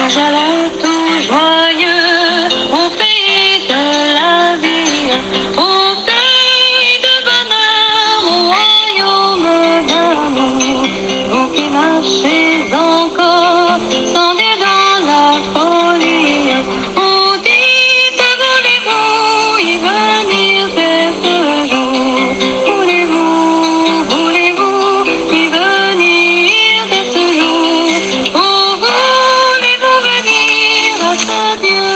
Jerusalem tout joyeux, au pays de la vie, au pays de bonheur, au royaume d'amour. Vous qui marchez encore, sans Dieu dans la folie, on dit que voulez-vous y venir dès ce jour? Voulez-vous y venir dès ce jour? Oh, voulez-vous venir à ce Dieu?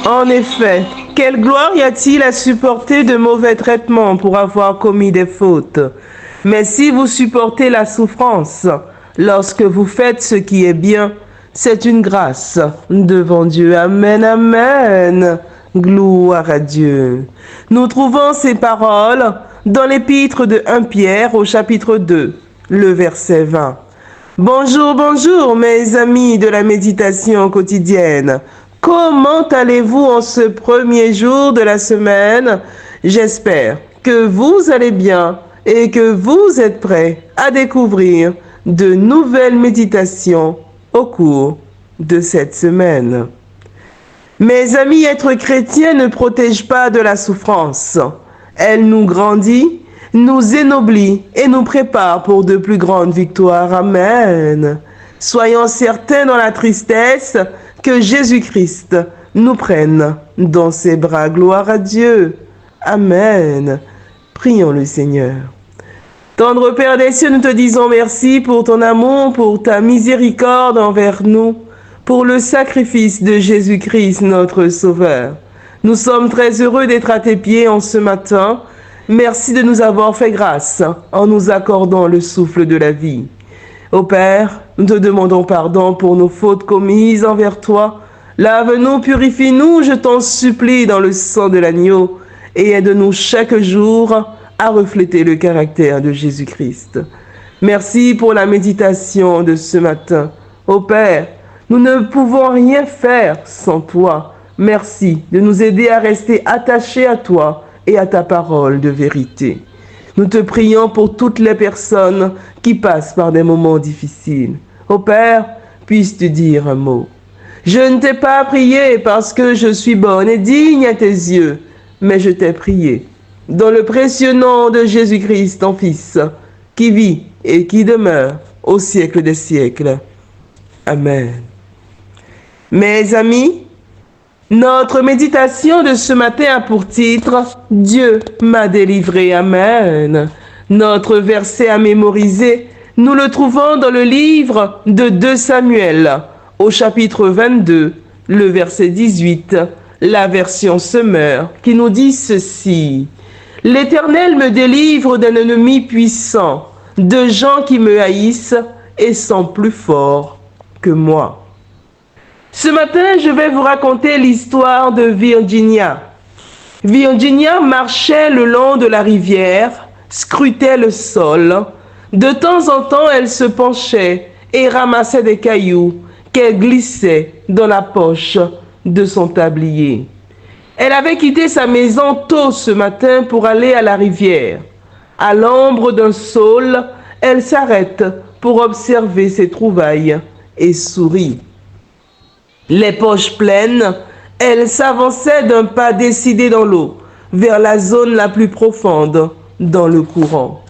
En effet, quelle gloire y a-t-il à supporter de mauvais traitements pour avoir commis des fautes? Mais si vous supportez la souffrance lorsque vous faites ce qui est bien, c'est une grâce devant Dieu. Amen, amen. Gloire à Dieu. Nous trouvons ces paroles dans l'épître de 1 Pierre au chapitre 2, le verset 20. Bonjour, bonjour mes amis de la méditation quotidienne. Comment allez-vous en ce premier jour de la semaine? J'espère que vous allez bien et que vous êtes prêts à découvrir de nouvelles méditations au cours de cette semaine. Mes amis, être chrétien ne protège pas de la souffrance. Elle nous grandit, nous ennoblit et nous prépare pour de plus grandes victoires. Amen. Soyons certains dans la tristesse que Jésus-Christ nous prenne dans ses bras. Gloire à Dieu. Amen. Prions le Seigneur. Tendre Père des cieux, nous te disons merci pour ton amour, pour ta miséricorde envers nous, pour le sacrifice de Jésus-Christ, notre Sauveur. Nous sommes très heureux d'être à tes pieds en ce matin. Merci de nous avoir fait grâce en nous accordant le souffle de la vie. Ô Père, nous te demandons pardon pour nos fautes commises envers toi. Lave-nous, purifie-nous, je t'en supplie, dans le sang de l'agneau, et aide-nous chaque jour à refléter le caractère de Jésus-Christ. Merci pour la méditation de ce matin. Ô Père, nous ne pouvons rien faire sans toi. Merci de nous aider à rester attachés à toi et à ta parole de vérité. Nous te prions pour toutes les personnes qui passent par des moments difficiles. Ô Père, puisses-tu dire un mot. Je ne t'ai pas prié parce que je suis bonne et digne à tes yeux, mais je t'ai prié dans le précieux nom de Jésus-Christ, ton Fils, qui vit et qui demeure au siècle des siècles. Amen. Mes amis, notre méditation de ce matin a pour titre « Dieu m'a délivré ». Amen. Notre verset à mémoriser, nous le trouvons dans le livre de 2 Samuel, au chapitre 22, le verset 18, la version Semeur, qui nous dit ceci. « L'Éternel me délivre d'un ennemi puissant, de gens qui me haïssent et sont plus forts que moi. » Ce matin, je vais vous raconter l'histoire de Virginia. Virginia marchait le long de la rivière, scrutait le sol. De temps en temps, elle se penchait et ramassait des cailloux qu'elle glissait dans la poche de son tablier. Elle avait quitté sa maison tôt ce matin pour aller à la rivière. À l'ombre d'un saule, elle s'arrête pour observer ses trouvailles et sourit. Les poches pleines, elle s'avançait d'un pas décidé dans l'eau, vers la zone la plus profonde dans le courant.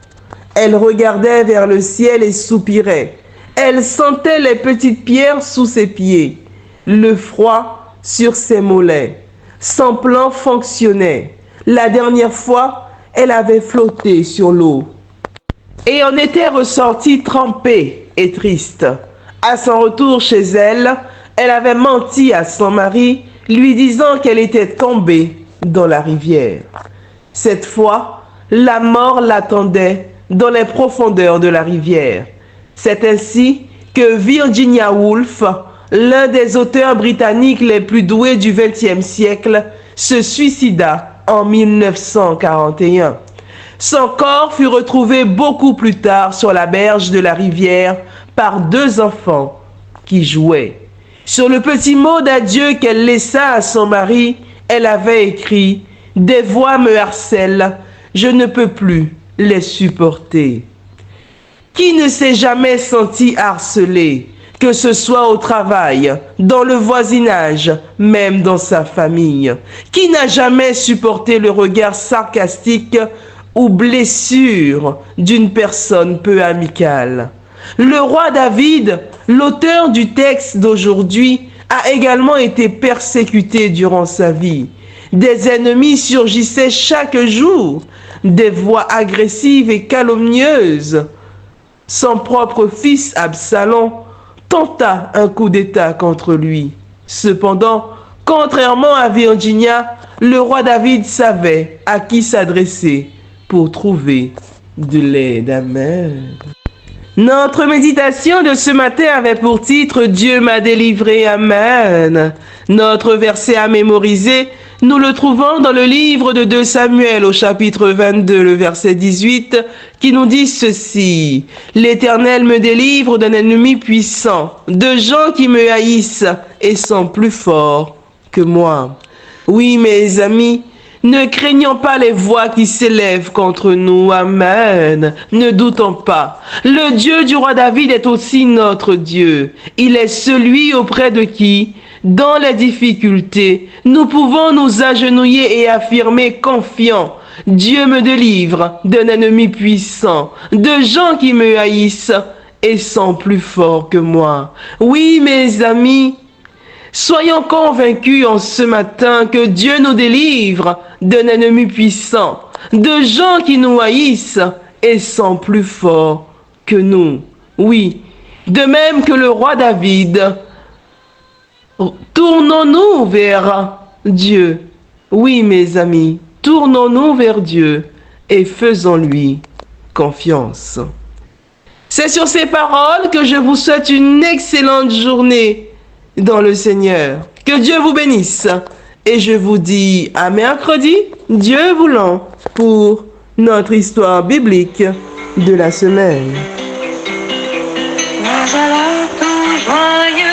Elle regardait vers le ciel et soupirait. Elle sentait les petites pierres sous ses pieds, le froid sur ses mollets. Son plan fonctionnait. La dernière fois, elle avait flotté sur l'eau et en était ressortie trempée et triste. À son retour chez elle, elle avait menti à son mari, lui disant qu'elle était tombée dans la rivière. Cette fois, la mort l'attendait dans les profondeurs de la rivière. C'est ainsi que Virginia Woolf, l'un des auteurs britanniques les plus doués du XXe siècle, se suicida en 1941. Son corps fut retrouvé beaucoup plus tard sur la berge de la rivière par 2 enfants qui jouaient. Sur le petit mot d'adieu qu'elle laissa à son mari, elle avait écrit « Des voix me harcèlent, je ne peux plus les supporter ». Qui ne s'est jamais senti harcelé? que ce soit au travail, dans le voisinage, même dans sa famille. Qui n'a jamais supporté le regard sarcastique ou blessure d'une personne peu amicale? Le roi David, l'auteur du texte d'aujourd'hui, a également été persécuté durant sa vie. Des ennemis surgissaient chaque jour, des voix agressives et calomnieuses. Son propre fils Absalom tenta un coup d'État contre lui. Cependant, contrairement à Virginia, le roi David savait à qui s'adresser pour trouver de l'aide. Amen. Notre méditation de ce matin avait pour titre « Dieu m'a délivré, Amen ». Notre verset à mémoriser, nous le trouvons dans le livre de 2 Samuel au chapitre 22, le verset 18, qui nous dit ceci. « L'Éternel me délivre d'un ennemi puissant, de gens qui me haïssent et sont plus forts que moi. » Oui, mes amis, ne craignons pas les voix qui s'élèvent contre nous. Amen. Ne doutons pas. Le Dieu du roi David est aussi notre Dieu. Il est celui auprès de qui, dans les difficultés, nous pouvons nous agenouiller et affirmer confiants. Dieu me délivre d'un ennemi puissant, de gens qui me haïssent et sont plus forts que moi. Oui, mes amis, soyons convaincus en ce matin que Dieu nous délivre d'un ennemi puissant, de gens qui nous haïssent et sont plus forts que nous. Oui, de même que le roi David, tournons-nous vers Dieu. Oui, mes amis, tournons-nous vers Dieu et faisons-lui confiance. C'est sur ces paroles que je vous souhaite une excellente journée dans le Seigneur. Que Dieu vous bénisse. Et je vous dis à mercredi, Dieu voulant, pour notre histoire biblique de la semaine. Nous allons tout joyeux.